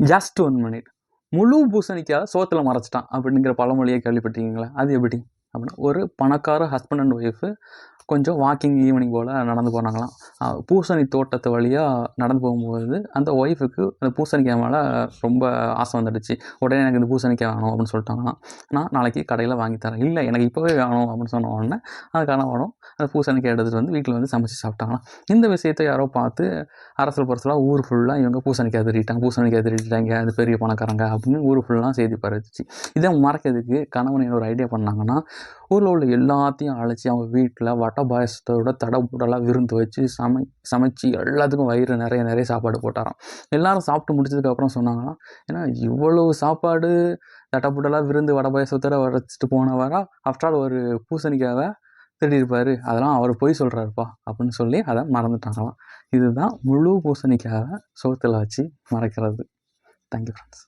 Just 1 minute. முழு பூசணிக்காய் சோத்துல மறைச்சிட்டான் அப்படிங்கிற பழமொழியை கேள்விப்பட்டிருக்கீங்களா? அது எப்படி அப்படின்னா, ஒரு பணக்கார ஹஸ்பண்ட் அண்ட் ஒய்ஃபு கொஞ்சம் வாக்கிங் ஈவினிங் போல் நடந்து போனாங்களாம். பூசணி தோட்டத்து வழியாக நடந்து போகும்போது அந்த ஒய்ஃபுக்கு அந்த பூசணிக்காய் மேலே ரொம்ப ஆசை வந்துடுச்சு. உடனே எனக்கு இந்த பூசணிக்காய் வேணும் அப்படின்னு சொல்லிட்டாங்களாம். நான் நாளைக்கு கடையில் வாங்கி தரேன். இல்லை எனக்கு இப்போவே வேணும் அப்படின்னு சொன்ன உடனே அந்த கணவனும் அந்த பூசணிக்காய் எடுத்துகிட்டு வந்து வீட்டில் வந்து சமைச்சு சாப்பிட்டாங்களாம். இந்த விஷயத்தை யாரோ பார்த்து அரசல் பரசலாக ஊர் ஃபுல்லாக இவங்க பூசணிக்காய் திருடிட்டாங்க அது பெரிய பணக்காரங்க அப்படின்னு ஊர் ஃபுல்லாக செய்தி பரவிச்சு. இதை மறைக்கிறதுக்கு கணவன் ஒரு ஐடியா பண்ணாங்கன்னா, ஊரில் உள்ள எல்லாத்தையும் அழைச்சி அவங்க வீட்டில் வடை பாயசத்தோட தடபுடலாக விருந்து வச்சு சமைச்சு எல்லாத்துக்கும் வயிறு நிறைய சாப்பாடு போட்டாராம். எல்லாரும் சாப்பிட்டு முடிச்சதுக்கப்புறம் சொன்னாங்களாம், ஏன்னா இவ்வளவு சாப்பாடு தடபுடலாக விருந்து வடை பாயசத்தோட வரைச்சிட்டு போனவரா ஆஃப்டர் ஆல் ஒரு பூசணிக்காவை திருடியிருப்பார், அதெல்லாம் அவர் பொய் சொல்கிறாருப்பா அப்படின்னு சொல்லி அதை மறந்துட்டாங்களாம். இதுதான் முழு பூசணிக்காவை சோத்தில் வச்சு மறைக்கிறது. Thank you friends.